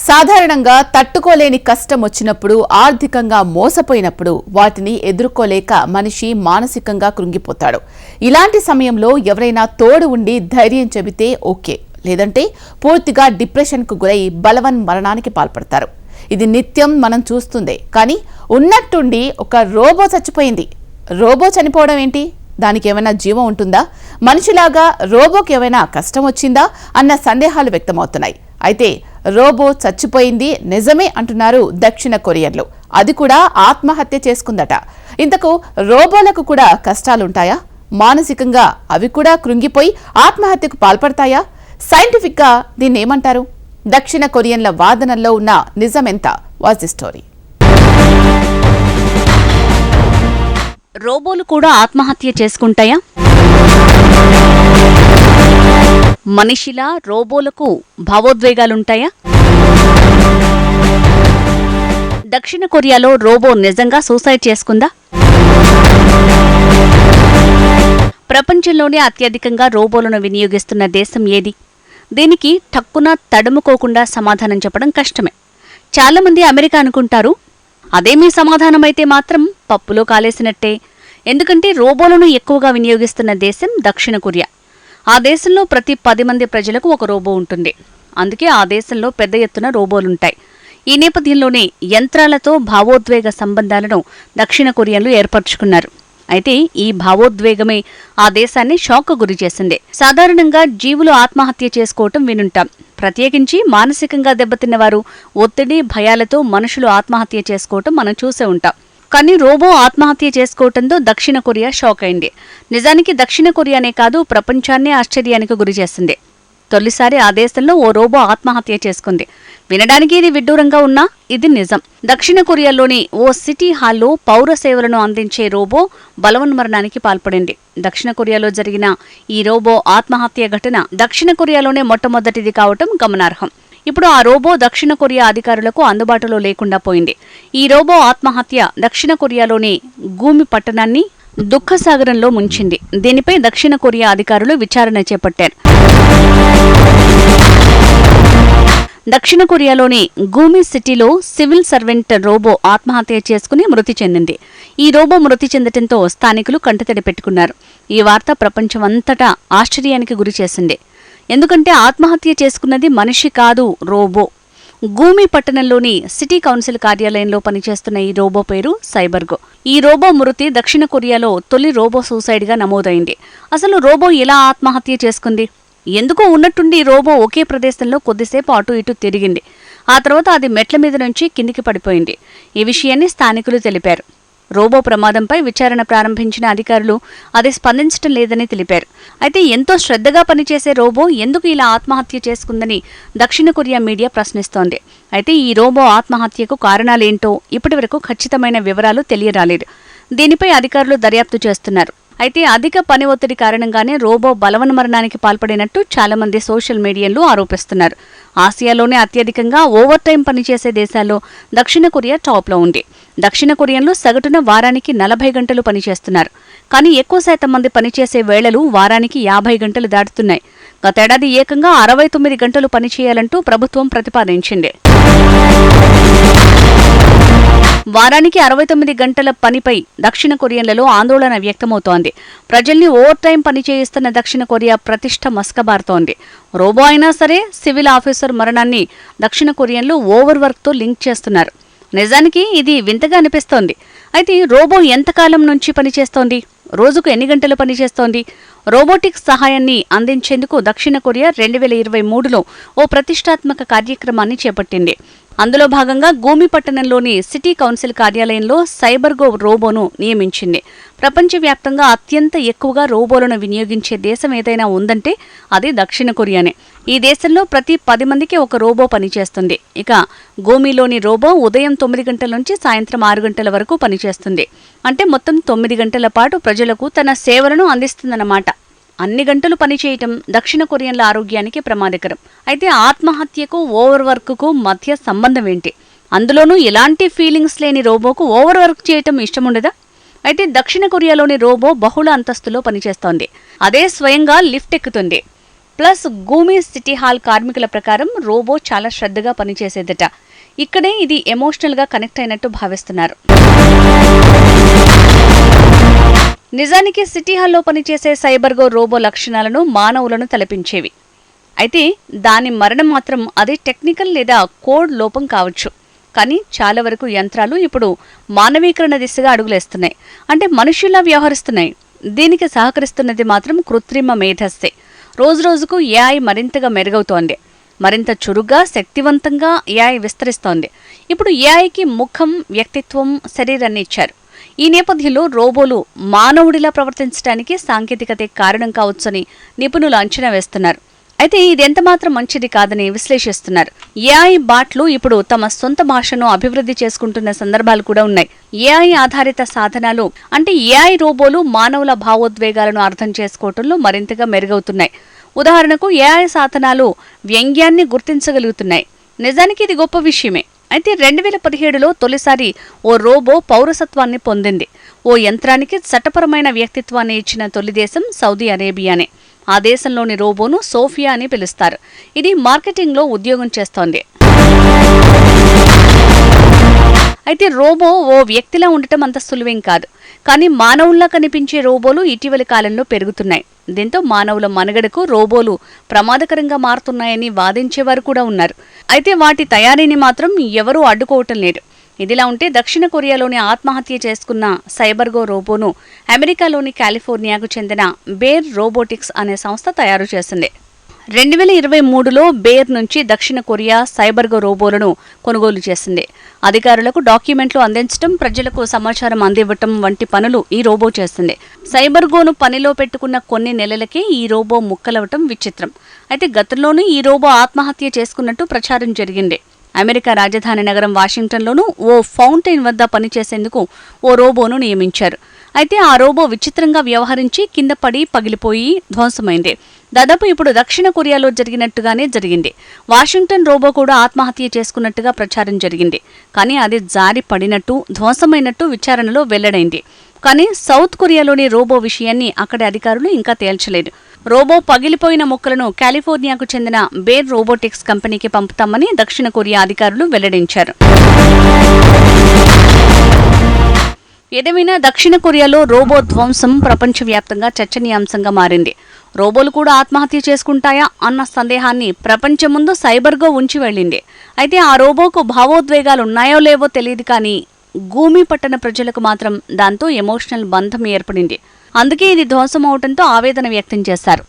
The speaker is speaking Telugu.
సాధారణంగా తట్టుకోలేని కష్టం వచ్చినప్పుడు, ఆర్థికంగా మోసపోయినప్పుడు వాటిని ఎదుర్కోలేక మనిషి మానసికంగా కృంగిపోతాడు. ఇలాంటి సమయంలో ఎవరైనా తోడు ఉండి ధైర్యం చెబితే ఓకే, లేదంటే పూర్తిగా డిప్రెషన్కు గురై బలవన్ మరణానికి పాల్పడతారు. ఇది నిత్యం మనం చూస్తుందే. కానీ ఉన్నట్టుండి ఒక రోబో చచ్చిపోయింది. రోబో చనిపోవడం ఏంటి? దానికి ఏమైనా జీవం ఉంటుందా? మనిషిలాగా రోబోకి ఏమైనా కష్టం వచ్చిందా అన్న సందేహాలు వ్యక్తమవుతున్నాయి. అయితే రోబో చచ్చిపోయింది నిజమే అంటున్నారు దక్షిణ కొరియన్లు. అది కూడా ఆత్మహత్య చేసుకుందట. ఇంతకు రోబోలకు కూడా కష్టాలుంటాయా? మానసికంగా అవి కూడా కృంగిపోయి ఆత్మహత్యకు పాల్పడతాయా? సైంటిఫిక్గా దీన్ని ఏమంటారు? దక్షిణ కొరియన్ల వాదనల్లో ఉన్న నిజమెంత? Watch the story. రోబోలు కూడా ఆత్మహత్య చేసుకుంటాయా? మనిషిలా రోబోలకు భావోద్వేగాలుంటాయా? దక్షిణ కొరియాలో రోబో నిజంగా సూసైడ్ చేసుకుందా? ప్రపంచంలోనే అత్యధికంగా రోబోలను వినియోగిస్తున్న దేశం ఏది? దీనికి టక్కున తడుముకోకుండా సమాధానం చెప్పడం కష్టమే. చాలామంది అమెరికా అనుకుంటారు. అదే మీ సమాధానమైతే మాత్రం పప్పులో కాలేసినట్టే. ఎందుకంటే రోబోలను ఎక్కువగా వినియోగిస్తున్న దేశం దక్షిణ కొరియా. ఆ దేశంలో ప్రతి 10 మంది ప్రజలకు ఒక రోబో ఉంటుంది. అందుకే ఆ దేశంలో పెద్ద ఎత్తున రోబోలుంటాయి. ఈ నేపథ్యంలోనే యంత్రాలతో భావోద్వేగ సంబంధాలను దక్షిణ కొరియన్లు ఏర్పరచుకున్నారు. అయితే ఈ భావోద్వేగమే ఆ దేశాన్ని షాక్కు గురిచేసింది. సాధారణంగా జీవులు ఆత్మహత్య చేసుకోవటం వినుంటాం. ప్రత్యేకించి మానసికంగా దెబ్బతిన్నవారు, ఒత్తిడి, భయాలతో మనుషులు ఆత్మహత్య చేసుకోవటం మనం చూసే ఉంటాం. కానీ రోబో ఆత్మహత్య చేసుకోవటంతో దక్షిణ కొరియా షాక్ అయింది. నిజానికి దక్షిణ కొరియానే కాదు, ప్రపంచాన్నే ఆశ్చర్యానికి గురిచేసింది. తొలిసారి ఆ దేశంలో ఓ రోబో ఆత్మహత్య చేసుకుంది. వినడానికి ఇది విడ్డూరంగా ఉన్నా ఇది నిజం. దక్షిణ కొరియాలోని ఓ సిటీ హాల్లో పౌర సేవలను అందించే రోబో బలవన్మరణానికి పాల్పడింది. దక్షిణ కొరియాలో జరిగిన ఈ రోబో ఆత్మహత్య ఘటన దక్షిణ కొరియాలోనే మొట్టమొదటిది కావటం గమనార్హం. ఇప్పుడు ఆ రోబో దక్షిణ కొరియా అధికారులకు అందుబాటులో లేకుండా పోయింది. ఈ రోబో ఆత్మహత్య దక్షిణ కొరియాలోని గూమి పట్టణాన్ని దుఃఖసాగరంలో ముంచింది. దీనిపై దక్షిణ కొరియా అధికారులు విచారణ చేపట్టారు. దక్షిణ కొరియాలోని గూమి సిటీలో సివిల్ సర్వెంట్ రోబో ఆత్మహత్య చేసుకుని మృతి చెందింది. ఈ రోబో మృతి చెందటంతో స్థానికులు కంటతడి పెట్టుకున్నారు. ఈ వార్త ప్రపంచమంతటా ఆశ్చర్యానికి గురిచేసింది. ఎందుకంటే ఆత్మహత్య చేసుకున్నది మనిషి కాదు, రోబో. గూమి పట్టణంలోని సిటీ కౌన్సిల్ కార్యాలయంలో పనిచేస్తున్న ఈ రోబో పేరు సైబర్గో. ఈ రోబో మృతి దక్షిణ కొరియాలో తొలి రోబో సూసైడ్గా నమోదైంది. అసలు రోబో ఎలా ఆత్మహత్య చేసుకుంది? ఎందుకో ఉన్నట్టుండి రోబో ఒకే ప్రదేశంలో కొద్దిసేపు అటు ఇటు తిరిగింది. ఆ తర్వాత అది మెట్ల మీద నుంచి కిందికి పడిపోయింది. ఈ విషయాన్ని స్థానికులు తెలిపారు. రోబో ప్రమాదంపై విచారణ ప్రారంభించిన అధికారులు అది స్పందించడం లేదని తెలిపారు. అయితే ఎంతో శ్రద్ధగా పనిచేసే రోబో ఎందుకు ఇలా ఆత్మహత్య చేసుకుందని దక్షిణ కొరియా మీడియా ప్రశ్నిస్తోంది. అయితే ఈ రోబో ఆత్మహత్యకు కారణాలేంటో ఇప్పటివరకు ఖచ్చితమైన వివరాలు తెలియరాలేదు. దీనిపై అధికారులు దర్యాప్తు చేస్తున్నారు. అయితే అధిక పని ఒత్తిడి కారణంగానే రోబో బలవన్మరణానికి పాల్పడినట్టు చాలామంది సోషల్ మీడియాలో ఆరోపిస్తున్నారు. ఆసియాలోనే అత్యధికంగా ఓవర్ టైం పనిచేసే దేశాల్లో దక్షిణ కొరియా టాప్లో ఉంది. దక్షిణ కొరియన్లు సగటున వారానికి 40 గంటలు పనిచేస్తున్నారు. కానీ ఎక్కువ శాతం మంది పనిచేసే వేళలు వారానికి 50 గంటలు దాటుతున్నాయి. గతేడాది ఏకంగా 69 గంటలు పనిచేయాలంటూ ప్రభుత్వం ప్రతిపాదించింది. వారానికి 69 గంటల పనిపై దక్షిణ కొరియన్లలో ఆందోళన వ్యక్తమవుతోంది. ప్రజల్ని ఓవర్ టైం పనిచేయిస్తున్న దక్షిణ కొరియా ప్రతిష్ఠ మస్కబారుతోంది. రోబో అయినా సరే సివిల్ ఆఫీసర్ మరణాన్ని దక్షిణ కొరియన్లు ఓవర్ వర్క్తో లింక్ చేస్తున్నారు. నిజానికి ఇది వింతగా అనిపిస్తోంది. అయితే రోబో ఎంతకాలం నుంచి పనిచేస్తోంది? రోజుకు ఎన్ని గంటలు పనిచేస్తోంది? రోబోటిక్స్ సహాయాన్ని అందించేందుకు దక్షిణ కొరియా 2023లో ఓ ప్రతిష్టాత్మక కార్యక్రమాన్ని చేపట్టింది. అందులో భాగంగా గూమి పట్టణంలోని సిటీ కౌన్సిల్ కార్యాలయంలో సైబర్గో రోబోను నియమించింది. ప్రపంచవ్యాప్తంగా అత్యంత ఎక్కువగా రోబోలను వినియోగించే దేశం ఏదైనా ఉందంటే అది దక్షిణ కొరియానే. ఈ దేశంలో ప్రతి 10 మందికి ఒక రోబో పనిచేస్తుంది. ఇక గూమిలోని రోబో ఉదయం 9 గంటల నుంచి సాయంత్రం 6 గంటల వరకు పనిచేస్తుంది. అంటే మొత్తం 9 గంటల పాటు ప్రజలకు తన సేవలను అందిస్తుందన్నమాట. అన్ని గంటలు పనిచేయటం దక్షిణ కొరియన్ల ఆరోగ్యానికి ప్రమాదకరం. అయితే ఆత్మహత్యకు ఓవర్ వర్క్కు మధ్య సంబంధం ఏంటి? అందులోనూ ఎలాంటి ఫీలింగ్స్ లేని రోబోకు ఓవర్ వర్క్ చేయటం ఇష్టముండదా? అయితే దక్షిణ కొరియాలోని రోబో బహుళ అంతస్తులో పనిచేస్తోంది. అదే స్వయంగా లిఫ్ట్ ఎక్కుతుంది. ప్లస్ గూమీ సిటీ హాల్ కార్మికుల ప్రకారం రోబో చాలా శ్రద్ధగా పనిచేసేదట. ఇక్కడే ఇది ఎమోషనల్గా కనెక్ట్ అయినట్టు భావిస్తున్నారు. నిజానికి సిటీ హాల్లో పనిచేసే సైబర్గో రోబో లక్షణాలను మానవులను తలపించేవి. అయితే దాని మరణం మాత్రం అది టెక్నికల్ లేదా కోడ్ లోపం కావచ్చు. కానీ చాలా వరకు యంత్రాలు ఇప్పుడు మానవీకరణ దిశగా అడుగులేస్తున్నాయి. అంటే మనుషుల్లా వ్యవహరిస్తున్నాయి. దీనికి సహకరిస్తున్నది మాత్రం కృత్రిమ మేధస్సే. రోజురోజుకు ఏఐ మరింతగా మెరుగవుతోంది. మరింత చురుగ్గా శక్తివంతంగా ఏఐ విస్తరిస్తోంది. ఇప్పుడు ఏఐకి ముఖం, వ్యక్తిత్వం, శరీరాన్ని ఇచ్చారు. ఈ నేపథ్యంలో రోబోలు మానవుడిలా ప్రవర్తించడానికి సాంకేతికతే కారణం కావచ్చని నిపుణులు అంచనా వేస్తున్నారు. అయితే ఇది ఎంతమాత్రం మంచిది కాదని విశ్లేషిస్తున్నారు. ఏఐ బాట్లు ఇప్పుడు తమ సొంత భాషను అభివృద్ధి చేసుకుంటున్న సందర్భాలు కూడా ఉన్నాయి. ఏఐ ఆధారిత సాధనాలు అంటే ఏఐ రోబోలు మానవుల భావోద్వేగాలను అర్థం చేసుకోవటంలో మరింతగా మెరుగవుతున్నాయి. ఉదాహరణకు ఏఐ సాధనాలు వ్యంగ్యాన్ని గుర్తించగలుగుతున్నాయి. నిజానికి ఇది గొప్ప విషయమే. అయితే 2017లో తొలిసారి ఓ రోబో పౌరసత్వాన్ని పొందింది. ఓ యంత్రానికి చట్టపరమైన వ్యక్తిత్వాన్ని ఇచ్చిన తొలి దేశం సౌదీ అరేబియానే. ఆ దేశంలోని రోబోను సోఫియా అని పిలుస్తారు. ఇది మార్కెటింగ్లో ఉద్యోగం చేస్తోంది. అయితే రోబో ఓ వ్యక్తిలా ఉండటం అంత సులువేం కాదు. కానీ మానవుల్లా కనిపించే రోబోలు ఇటీవలి కాలంలో పెరుగుతున్నాయి. దీంతో మానవుల మనుగడకు రోబోలు ప్రమాదకరంగా మారుతున్నాయని వాదించేవారు కూడా ఉన్నారు. అయితే వాటి తయారీని మాత్రం ఎవరూ అడ్డుకోవటం లేదు. ఇదిలా ఉంటే దక్షిణ కొరియాలోని ఆత్మహత్య చేసుకున్న సైబర్గో రోబోను అమెరికాలోని కాలిఫోర్నియాకు చెందిన బేర్ రోబోటిక్స్ అనే సంస్థ తయారు చేసింది. 2023లో బేర్ నుంచి దక్షిణ కొరియా సైబర్గో రోబోలను కొనుగోలు చేసింది. అధికారులకు డాక్యుమెంట్లు అందించడం, ప్రజలకు సమాచారం అందివ్వటం వంటి పనులు ఈ రోబో చేస్తుంది. సైబర్గోను పనిలో పెట్టుకున్న కొన్ని నెలలకే ఈ రోబో ముక్కలవటం విచిత్రం. అయితే గతంలోనూ ఈ రోబో ఆత్మహత్య చేసుకున్నట్టు ప్రచారం జరిగింది. అమెరికా రాజధాని నగరం వాషింగ్టన్లోనూ ఓ ఫౌంటైన్ వద్ద పనిచేసేందుకు ఓ రోబోను నియమించారు. అయితే ఆ రోబో విచిత్రంగా వ్యవహరించి కింద పడి పగిలిపోయి ధ్వంసమైంది. దాదాపు ఇప్పుడు దక్షిణ కొరియాలో జరిగినట్టుగానే జరిగింది. వాషింగ్టన్ రోబో కూడా ఆత్మహత్య చేసుకున్నట్టుగా ప్రచారం జరిగింది. కానీ అది జారి పడినట్టు, ధ్వంసమైనట్టు విచారణలో వెల్లడైంది. కానీ సౌత్ కొరియాలోని రోబో విషయాన్ని అక్కడి అధికారులు ఇంకా తేల్చలేదు. రోబో పగిలిపోయిన ముక్కలను కాలిఫోర్నియాకు చెందిన బేర్ రోబోటిక్స్ కంపెనీకి పంపుతామని దక్షిణ కొరియా అధికారులు వెల్లడించారు. ఏదేమైనా దక్షిణ కొరియాలో రోబో ధ్వంసం ప్రపంచవ్యాప్తంగా చర్చనీయాంశంగా మారింది. రోబోలు కూడా ఆత్మహత్య చేసుకుంటాయా అన్న సందేహాన్ని ప్రపంచం ముందు సైబర్గో ఉంచి వెళ్ళింది. అయితే ఆ రోబోకు భావోద్వేగాలున్నాయో లేవో తెలియదు. కానీ గూమీ పట్టణ ప్రజలకు మాత్రం దాంతో ఎమోషనల్ బంధం ఏర్పడింది. అందుకే ఇది ధ్వంసం అవడంతో ఆవేదన వ్యక్తం చేశారు.